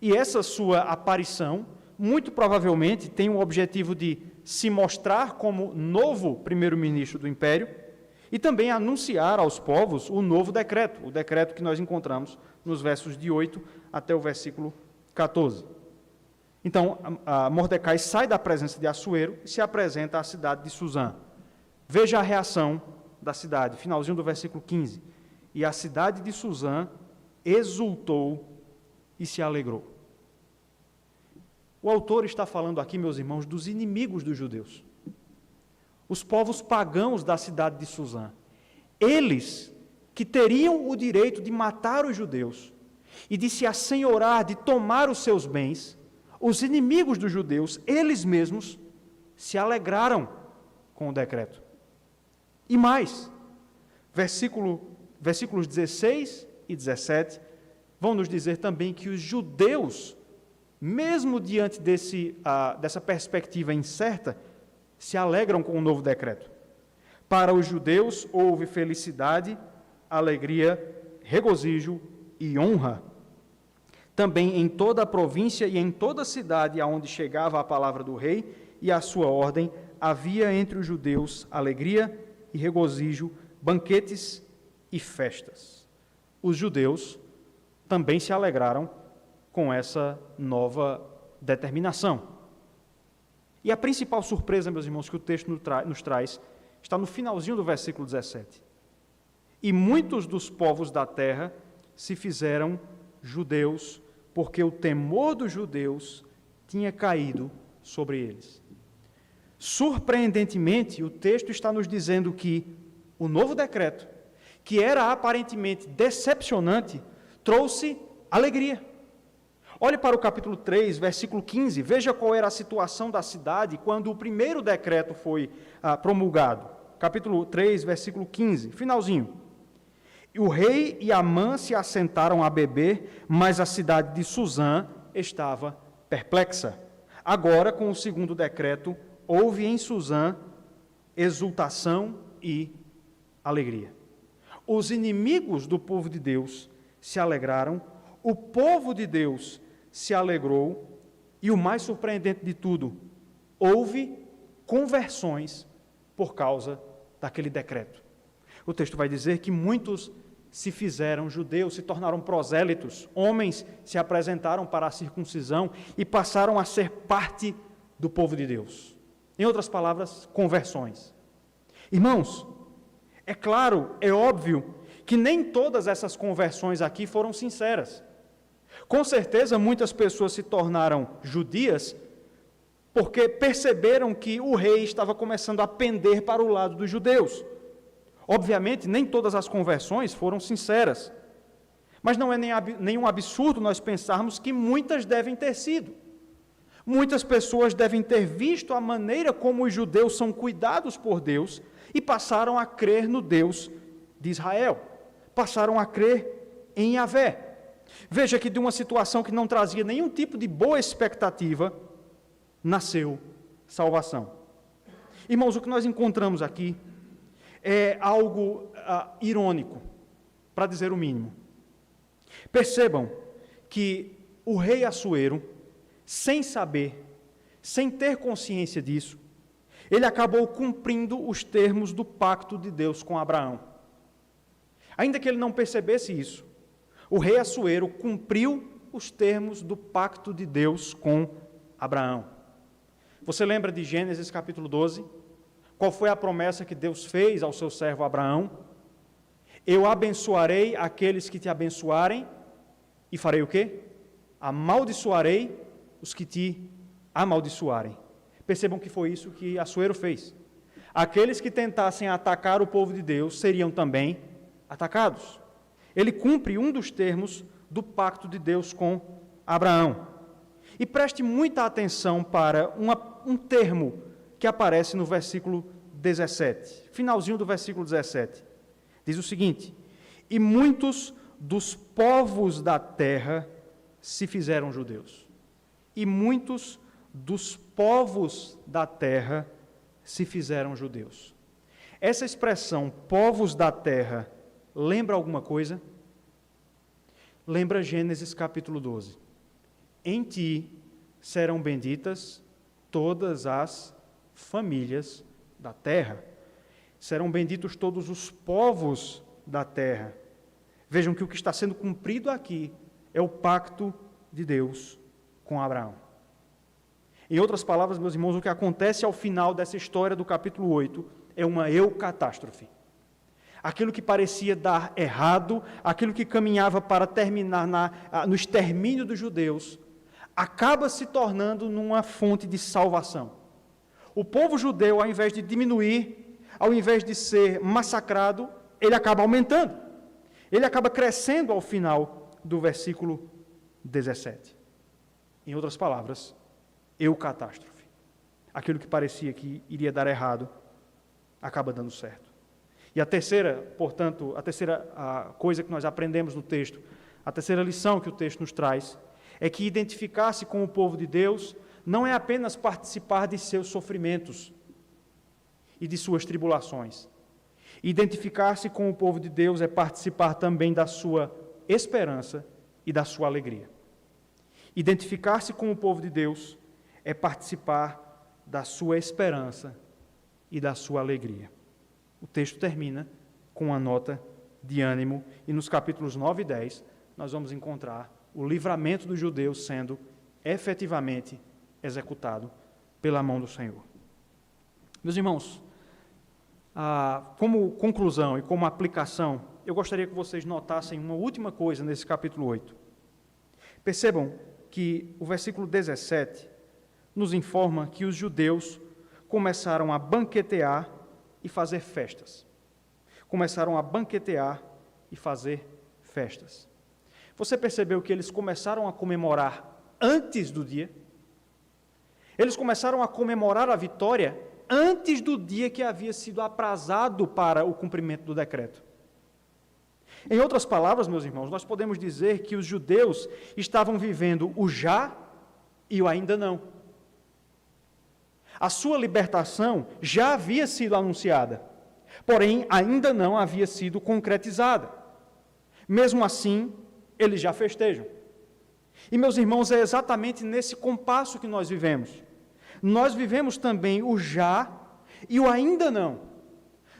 e essa sua aparição, muito provavelmente, tem o objetivo de se mostrar como novo primeiro-ministro do império e também anunciar aos povos o novo decreto, o decreto que nós encontramos nos versos de 8 até o versículo 14. Então, Mordecai sai da presença de Assuero e se apresenta à cidade de Suzã. Veja a reação da cidade, finalzinho do versículo 15. E a cidade de Suzã exultou e se alegrou. O autor está falando aqui, meus irmãos, dos inimigos dos judeus. Os povos pagãos da cidade de Suzã. Eles que teriam o direito de matar os judeus e de se assenhorar, de tomar os seus bens, os inimigos dos judeus, eles mesmos, se alegraram com o decreto. E mais, versículos 16 e 17 vão nos dizer também que os judeus, mesmo diante dessa perspectiva incerta, se alegram com o novo decreto. Para os judeus houve felicidade, alegria, regozijo e honra. Também em toda a província e em toda a cidade aonde chegava a palavra do rei e a sua ordem, havia entre os judeus alegria e regozijo, banquetes e festas. Os judeus também se alegraram com essa nova determinação. E a principal surpresa, meus irmãos, que o texto nos traz, está no finalzinho do versículo 17. E muitos dos povos da terra se fizeram judeus, porque o temor dos judeus tinha caído sobre eles. Surpreendentemente, o texto está nos dizendo que o novo decreto, que era aparentemente decepcionante, trouxe alegria. Olhe para o capítulo 3, versículo 15, veja qual era a situação da cidade quando o primeiro decreto foi promulgado. Capítulo 3, versículo 15, finalzinho. O rei e Amã se assentaram a beber, mas a cidade de Suzã estava perplexa. Agora, com o segundo decreto, houve em Suzã exultação e alegria. Os inimigos do povo de Deus se alegraram, o povo de Deus se alegrou, e o mais surpreendente de tudo, houve conversões por causa daquele decreto. O texto vai dizer que muitos se fizeram judeus, se tornaram prosélitos, homens se apresentaram para a circuncisão e passaram a ser parte do povo de Deus. Em outras palavras, conversões. Irmãos, é claro, é óbvio, que nem todas essas conversões aqui foram sinceras. Com certeza, muitas pessoas se tornaram judias porque perceberam que o rei estava começando a pender para o lado dos judeus. Obviamente, nem todas as conversões foram sinceras, mas não é nenhum absurdo nós pensarmos que muitas devem ter sido. Muitas pessoas devem ter visto a maneira como os judeus são cuidados por Deus e passaram a crer no Deus de Israel, passaram a crer em Yahvé. Veja que de uma situação que não trazia nenhum tipo de boa expectativa, nasceu salvação. Irmãos, o que nós encontramos aqui é algo irônico, para dizer o mínimo. Percebam que o rei Assuero, sem saber, sem ter consciência disso, ele acabou cumprindo os termos do pacto de Deus com Abraão. Ainda que ele não percebesse isso, o rei Assuero cumpriu os termos do pacto de Deus com Abraão. Você lembra de Gênesis capítulo 12? Qual foi a promessa que Deus fez ao seu servo Abraão? Eu abençoarei aqueles que te abençoarem e farei o quê? Amaldiçoarei os que te amaldiçoarem. Percebam que foi isso que Assuero fez. Aqueles que tentassem atacar o povo de Deus seriam também atacados. Ele cumpre um dos termos do pacto de Deus com Abraão. E preste muita atenção para um termo que aparece no versículo 17, finalzinho do versículo 17. Diz o seguinte: e muitos dos povos da terra se fizeram judeus. E muitos dos povos da terra se fizeram judeus. Essa expressão, povos da terra, lembra alguma coisa? Lembra Gênesis capítulo 12. Em ti serão benditas todas as famílias da terra. Serão benditos todos os povos da terra. Vejam que o que está sendo cumprido aqui é o pacto de Deus com Abraão. Em outras palavras, meus irmãos, o que acontece ao final dessa história do capítulo 8 é uma eucatástrofe. Aquilo que parecia dar errado, aquilo que caminhava para terminar no extermínio dos judeus, acaba se tornando numa fonte de salvação. O povo judeu, ao invés de diminuir, ao invés de ser massacrado, ele acaba aumentando. Ele acaba crescendo ao final do versículo 17. Em outras palavras, eucatástrofe. Aquilo que parecia que iria dar errado, acaba dando certo. E a terceira, portanto, a coisa que nós aprendemos no texto, a terceira lição que o texto nos traz, é que identificar-se com o povo de Deus não é apenas participar de seus sofrimentos e de suas tribulações. Identificar-se com o povo de Deus é participar também da sua esperança e da sua alegria. Identificar-se com o povo de Deus é participar da sua esperança e da sua alegria. O texto termina com uma nota de ânimo, e nos capítulos 9 e 10 nós vamos encontrar o livramento dos judeus sendo efetivamente executado pela mão do Senhor. Meus irmãos, como conclusão e como aplicação, eu gostaria que vocês notassem uma última coisa nesse capítulo 8. Percebam que o versículo 17 nos informa que os judeus começaram a banquetear e fazer festas. Começaram a banquetear e fazer festas. Você percebeu que eles começaram a comemorar antes do dia? Eles começaram a comemorar a vitória antes do dia que havia sido aprazado para o cumprimento do decreto. Em outras palavras, meus irmãos, nós podemos dizer que os judeus estavam vivendo o já e o ainda não. A sua libertação já havia sido anunciada, porém ainda não havia sido concretizada. Mesmo assim, eles já festejam. E, meus irmãos, é exatamente nesse compasso que nós vivemos. Nós vivemos também o já e o ainda não.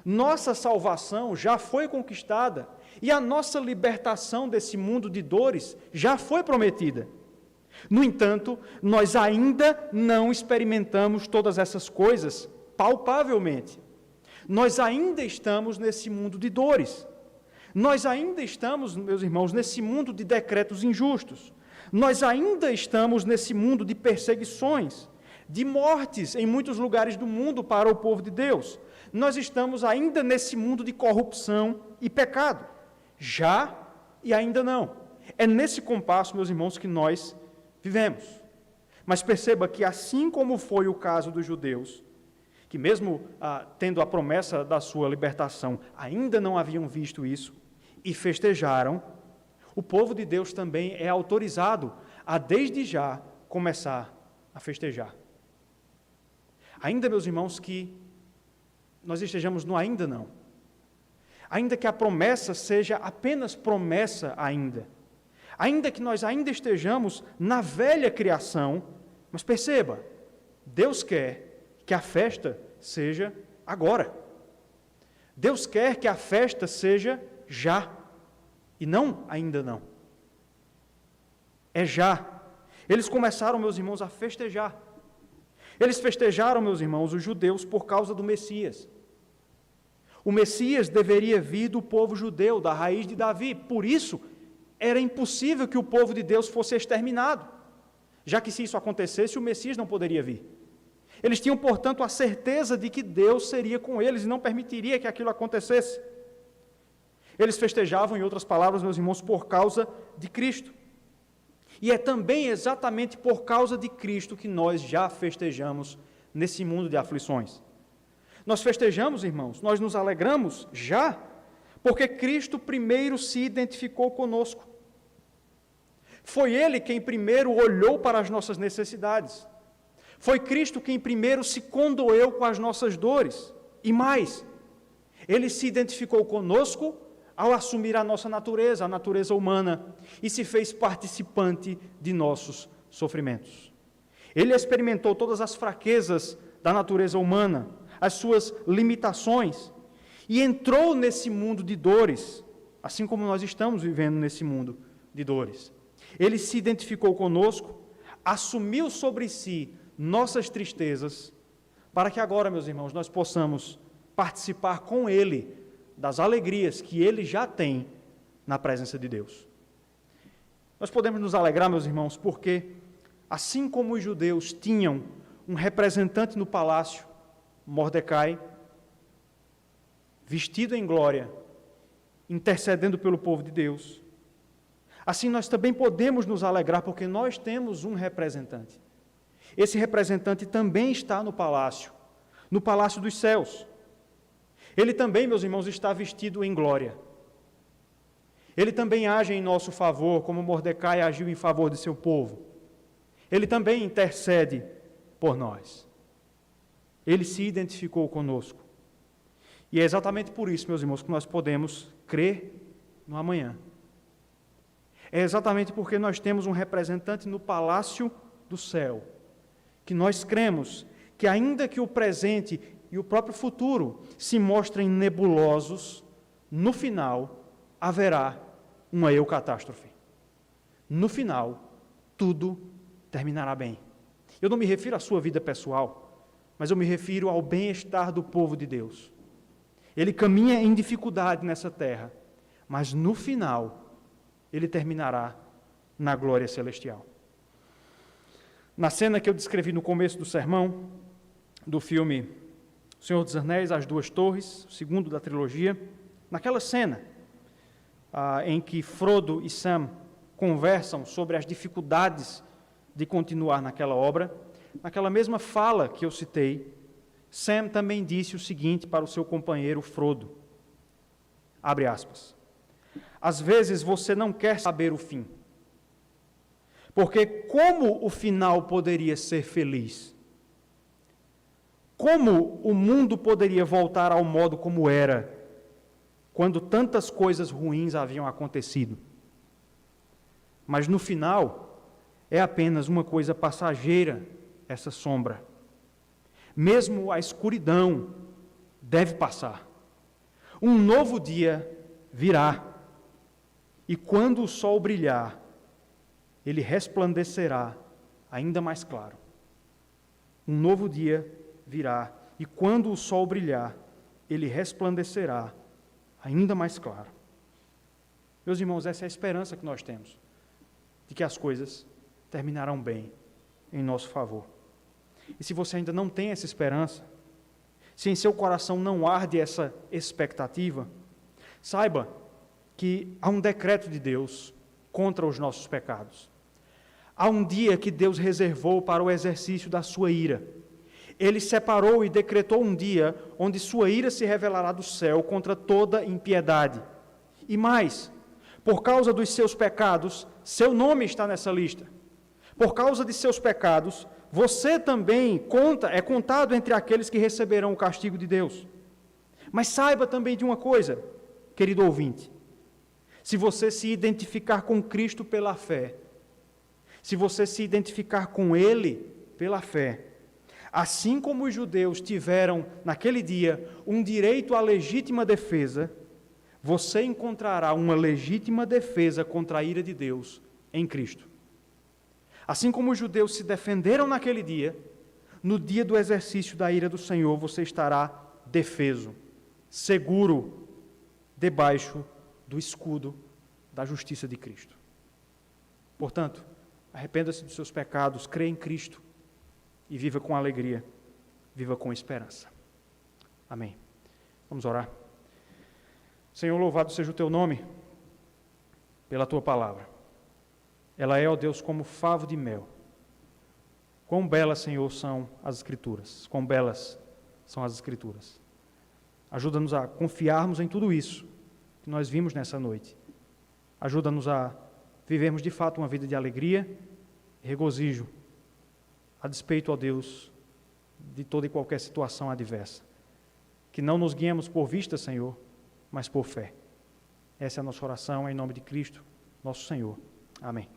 Nossa salvação já foi conquistada e a nossa libertação desse mundo de dores já foi prometida. No entanto, nós ainda não experimentamos todas essas coisas palpavelmente. Nós ainda estamos nesse mundo de dores. Nós ainda estamos, meus irmãos, nesse mundo de decretos injustos. Nós ainda estamos nesse mundo de perseguições, de mortes em muitos lugares do mundo para o povo de Deus. Nós estamos ainda nesse mundo de corrupção e pecado. Já e ainda não. É nesse compasso, meus irmãos, que nós vivemos. Mas perceba que, assim como foi o caso dos judeus, que mesmo tendo a promessa da sua libertação, ainda não haviam visto isso e festejaram, o povo de Deus também é autorizado a, desde já, começar a festejar. Ainda, meus irmãos, que nós estejamos no ainda não. Ainda que a promessa seja apenas promessa ainda. Ainda que nós ainda estejamos na velha criação, mas perceba, Deus quer que a festa seja agora. Deus quer que a festa seja já, e não ainda não. É já. Eles começaram, meus irmãos, a festejar. Eles festejaram, meus irmãos, os judeus, por causa do Messias. O Messias deveria vir do povo judeu, da raiz de Davi. Por isso, era impossível que o povo de Deus fosse exterminado, já que se isso acontecesse, o Messias não poderia vir. Eles tinham, portanto, a certeza de que Deus seria com eles e não permitiria que aquilo acontecesse. Eles festejavam, em outras palavras, meus irmãos, por causa de Cristo. E é também exatamente por causa de Cristo que nós já festejamos nesse mundo de aflições. Nós festejamos, irmãos, nós nos alegramos já, porque Cristo primeiro se identificou conosco. Foi Ele quem primeiro olhou para as nossas necessidades. Foi Cristo quem primeiro se condoeu com as nossas dores. E mais, Ele se identificou conosco ao assumir a nossa natureza, a natureza humana, e se fez participante de nossos sofrimentos. Ele experimentou todas as fraquezas da natureza humana, as suas limitações, e entrou nesse mundo de dores, assim como nós estamos vivendo nesse mundo de dores. Ele se identificou conosco, assumiu sobre si nossas tristezas, para que agora, meus irmãos, nós possamos participar com Ele das alegrias que Ele já tem na presença de Deus. Nós podemos nos alegrar, meus irmãos, porque, assim como os judeus tinham um representante no palácio, Mordecai, vestido em glória, intercedendo pelo povo de Deus, assim nós também podemos nos alegrar, porque nós temos um representante. Esse representante também está no palácio dos céus. Ele também, meus irmãos, está vestido em glória. Ele também age em nosso favor, como Mordecai agiu em favor de seu povo. Ele também intercede por nós. Ele se identificou conosco. E é exatamente por isso, meus irmãos, que nós podemos crer no amanhã. É exatamente porque nós temos um representante no palácio do céu, que nós cremos que, ainda que o presente e o próprio futuro se mostrem nebulosos, no final haverá uma eucatástrofe. No final, tudo terminará bem. Eu não me refiro à sua vida pessoal, mas eu me refiro ao bem-estar do povo de Deus. Ele caminha em dificuldade nessa terra, mas no final, ele terminará na glória celestial. Na cena que eu descrevi no começo do sermão, do filme O Senhor dos Anéis, As Duas Torres, o segundo da trilogia, naquela cena em que Frodo e Sam conversam sobre as dificuldades de continuar naquela obra, naquela mesma fala que eu citei, Sam também disse o seguinte para o seu companheiro Frodo, abre aspas, às vezes você não quer saber o fim, porque como o final poderia ser feliz? Como o mundo poderia voltar ao modo como era, quando tantas coisas ruins haviam acontecido? Mas no final, é apenas uma coisa passageira, essa sombra. Mesmo a escuridão deve passar. Um novo dia virá. E quando o sol brilhar, ele resplandecerá ainda mais claro. Um novo dia virá. E quando o sol brilhar, ele resplandecerá ainda mais claro. Meus irmãos, essa é a esperança que nós temos, de que as coisas terminarão bem em nosso favor. E se você ainda não tem essa esperança, se em seu coração não arde essa expectativa, saiba que há um decreto de Deus contra os nossos pecados. Há um dia que Deus reservou para o exercício da sua ira. Ele separou e decretou um dia onde sua ira se revelará do céu contra toda impiedade. E mais, por causa dos seus pecados, seu nome está nessa lista. Por causa de seus pecados, você também é contado entre aqueles que receberão o castigo de Deus. Mas saiba também de uma coisa, querido ouvinte, se você se identificar com Cristo pela fé, se você se identificar com Ele pela fé, assim como os judeus tiveram, naquele dia, um direito à legítima defesa, você encontrará uma legítima defesa contra a ira de Deus em Cristo. Assim como os judeus se defenderam naquele dia, no dia do exercício da ira do Senhor, você estará defeso, seguro, debaixo do escudo da justiça de Cristo. Portanto, arrependa-se dos seus pecados, crê em Cristo e viva com alegria, viva com esperança. Amém. Vamos orar. Senhor, louvado seja o teu nome pela tua palavra. Ela é, ó Deus, como favo de mel. Quão belas, Senhor, são as Escrituras. Quão belas são as Escrituras. Ajuda-nos a confiarmos em tudo isso que nós vimos nessa noite. Ajuda-nos a vivermos de fato uma vida de alegria e regozijo, a despeito, ó Deus, de toda e qualquer situação adversa. Que não nos guiemos por vista, Senhor, mas por fé. Essa é a nossa oração, em nome de Cristo, nosso Senhor. Amém.